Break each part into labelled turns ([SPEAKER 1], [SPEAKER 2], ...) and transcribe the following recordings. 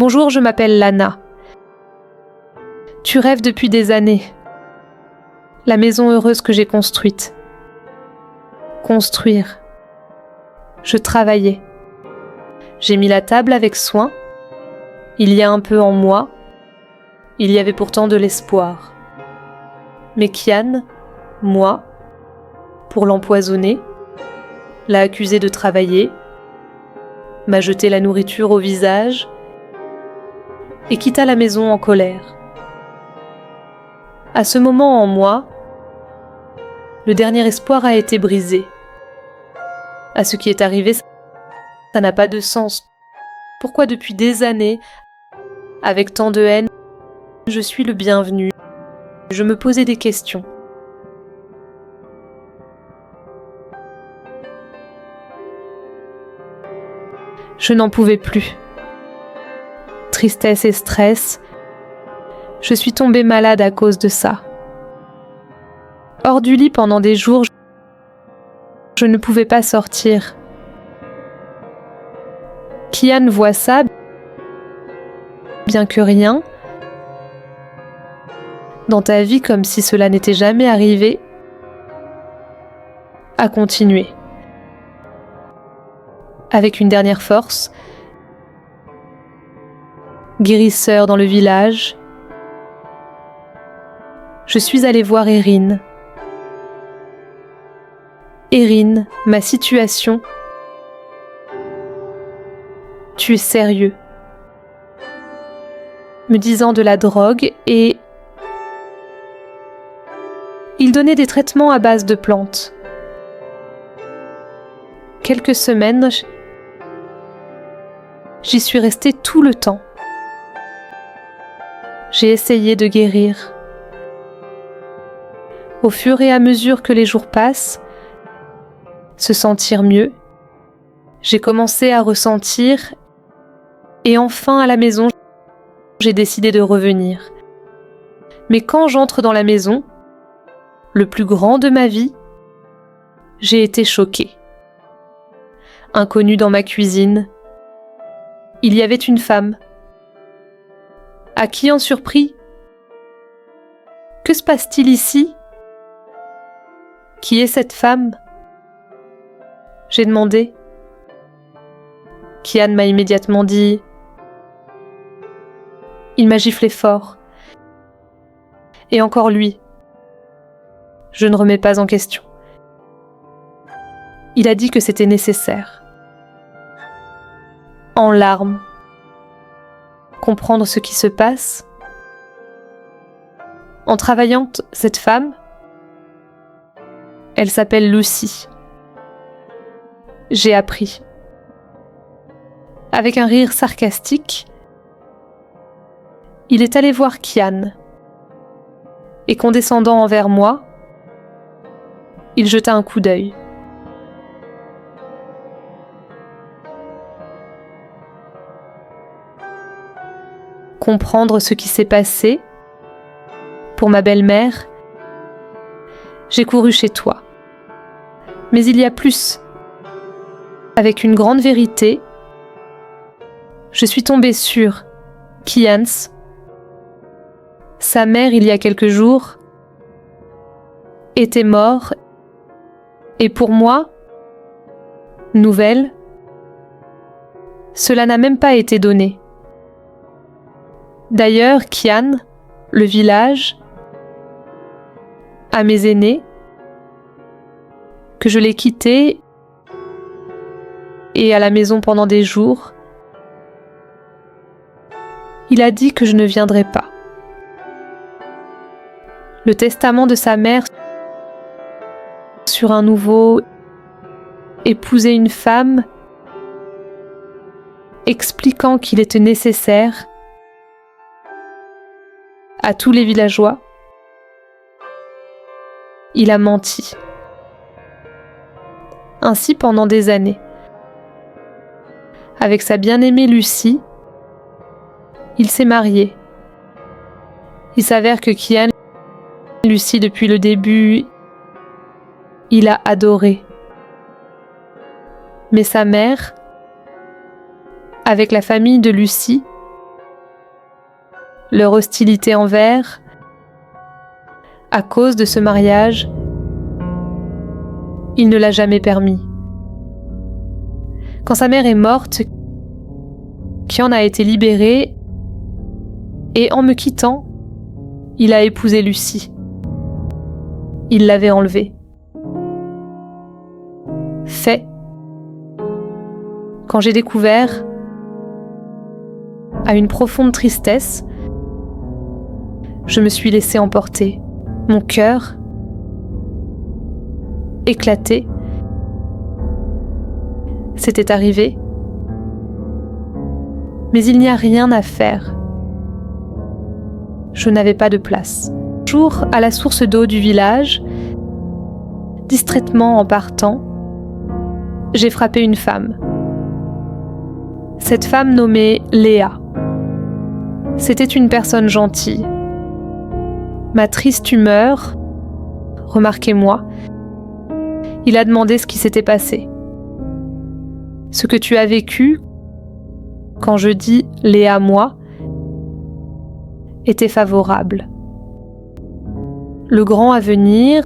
[SPEAKER 1] Bonjour, je m'appelle Lana. Tu rêves depuis des années. La maison heureuse que j'ai construite. Construire. Je travaillais. J'ai mis la table avec soin. Il y a un peu en moi. Il y avait pourtant de l'espoir. Mais Kian, moi, pour l'empoisonner, l'a accusé de travailler, m'a jeté la nourriture au visage et quitta la maison en colère. À ce moment en moi, le dernier espoir a été brisé. À ce qui est arrivé, ça n'a pas de sens. Pourquoi depuis des années, avec tant de haine, je suis le bienvenu? Je me posais des questions. Je n'en pouvais plus. Tristesse et stress. Je suis tombée malade à cause de ça. Hors du lit pendant des jours, je ne pouvais pas sortir. Kian voit ça, bien que rien, dans ta vie comme si cela n'était jamais arrivé, a continué. Avec une dernière force, guérisseur dans le village, je suis allée voir Erin. Erin, ma situation. Tu es sérieux? Me disant de la drogue et il donnait des traitements à base de plantes. Quelques semaines, j'y suis restée tout le temps. J'ai essayé de guérir. Au fur et à mesure que les jours passent, se sentir mieux, j'ai commencé à ressentir et enfin à la maison, j'ai décidé de revenir. Mais quand j'entre dans la maison, le plus grand de ma vie, j'ai été choquée. Inconnue dans ma cuisine, il y avait une femme. À qui en surpris? Que se passe-t-il ici? Qui est cette femme? J'ai demandé. Kian m'a immédiatement dit. Il m'a giflé fort. Et encore lui. Je ne remets pas en question. Il a dit que c'était nécessaire. En larmes. Comprendre ce qui se passe. En travaillant, cette femme, elle s'appelle Lucy. J'ai appris. Avec un rire sarcastique, il est allé voir Kian. Et condescendant envers moi, il jeta un coup d'œil. Comprendre ce qui s'est passé, pour ma belle-mère, j'ai couru chez toi. Mais il y a plus. Avec une grande vérité, je suis tombée sur Kians, sa mère il y a quelques jours, était mort, et pour moi, nouvelle, cela n'a même pas été donné. D'ailleurs, Kian, le village, à mes aînés, que je l'ai quitté et à la maison pendant des jours, il a dit que je ne viendrais pas. Le testament de sa mère sur un nouveau épouser une femme, expliquant qu'il était nécessaire à tous les villageois, il a menti. Ainsi pendant des années. Avec sa bien-aimée Lucy, il s'est marié. Il s'avère que Kian, Lucy depuis le début, il a adoré. Mais sa mère, avec la famille de Lucy, leur hostilité envers, à cause de ce mariage, il ne l'a jamais permis. Quand sa mère est morte, Kian a été libéré et en me quittant, il a épousé Lucie. Il l'avait enlevée. Fait. Quand j'ai découvert, à une profonde tristesse, je me suis laissée emporter. Mon cœur éclaté. C'était arrivé. Mais il n'y a rien à faire. Je n'avais pas de place. Un jour, à la source d'eau du village, distraitement en partant, j'ai frappé une femme. Cette femme nommée Léa. C'était une personne gentille. Ma triste humeur, remarquez-moi, il a demandé ce qui s'était passé. Ce que tu as vécu, quand je dis Léa moi, était favorable. Le grand avenir,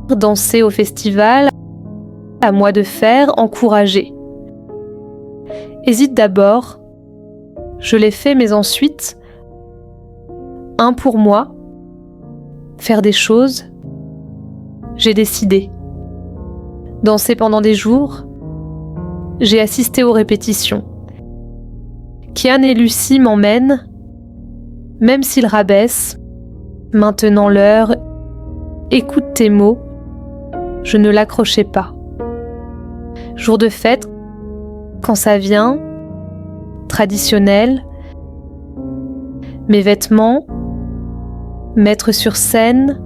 [SPEAKER 1] danser au festival, à moi de faire, encourager. Hésite d'abord, je l'ai fait, mais ensuite, un pour moi, faire des choses, j'ai décidé. Danser pendant des jours, j'ai assisté aux répétitions. Kian et Lucie m'emmènent, même s'ils rabaissent, maintenant l'heure, écoute tes mots, je ne l'accrochais pas. Jour de fête, quand ça vient, traditionnel, mes vêtements, mettre sur scène,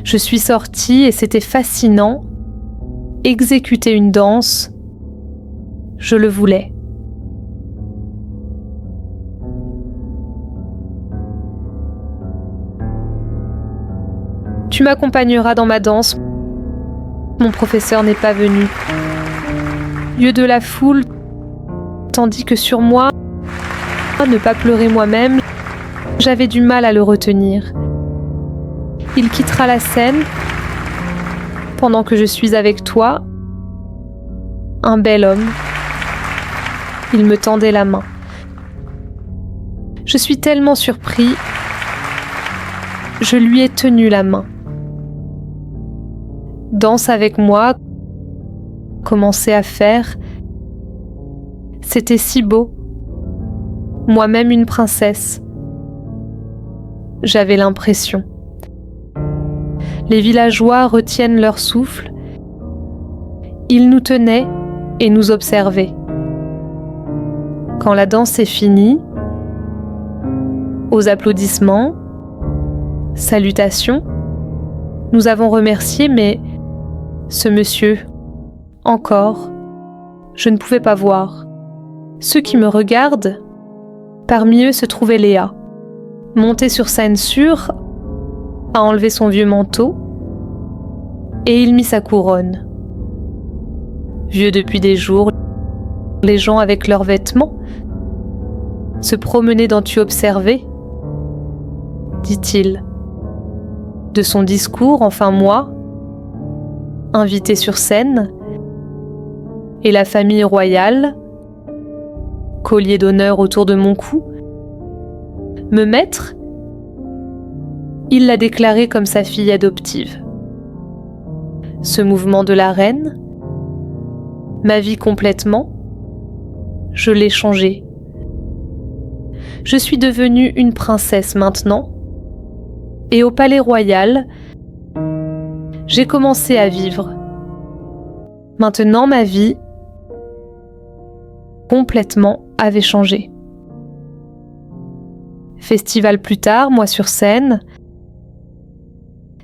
[SPEAKER 1] je suis sortie et c'était fascinant, exécuter une danse, je le voulais. Tu m'accompagneras dans ma danse. Mon professeur n'est pas venu. Lieu de la foule, tandis que sur moi, ne pas pleurer moi-même, j'avais du mal à le retenir. Il quittera la scène pendant que je suis avec toi. Un bel homme. Il me tendait la main. Je suis tellement surpris. Je lui ai tenu la main. Danse avec moi, commencer à faire. C'était si beau. Moi-même une princesse. J'avais l'impression. Les villageois retiennent leur souffle. Ils nous tenaient et nous observaient. Quand la danse est finie, aux applaudissements, salutations, nous avons remercié, mais ce monsieur, encore, je ne pouvais pas voir. Ceux qui me regardent, parmi eux se trouvait Léa, montée sur scène sûre, a enlevé son vieux manteau, et il mit sa couronne. Vieux depuis des jours, les gens avec leurs vêtements se promenaient dans tu observer, dit-il. De son discours, enfin moi, invité sur scène, et la famille royale, collier d'honneur autour de mon cou, me mettre, il l'a déclarée comme sa fille adoptive. Ce mouvement de la reine, ma vie complètement, je l'ai changée. Je suis devenue une princesse maintenant, et au palais royal, j'ai commencé à vivre. Maintenant, ma vie, complètement, avait changé. Festival plus tard, moi sur scène,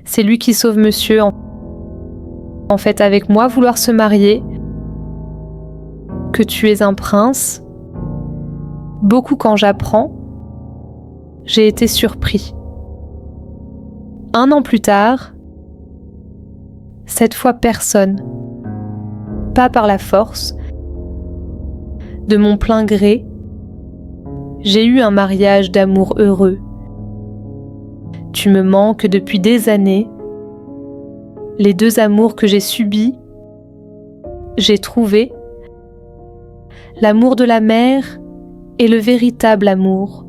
[SPEAKER 1] c'est lui qui sauve monsieur en fait avec moi, vouloir se marier, que tu es un prince. Beaucoup quand j'apprends, j'ai été surpris. 1 an plus tard, cette fois personne, pas par la force, de mon plein gré, J'ai eu un mariage d'amour heureux. Tu me manques depuis des années. Les deux amours que j'ai subis, j'ai trouvé l'amour de la mère et le véritable amour.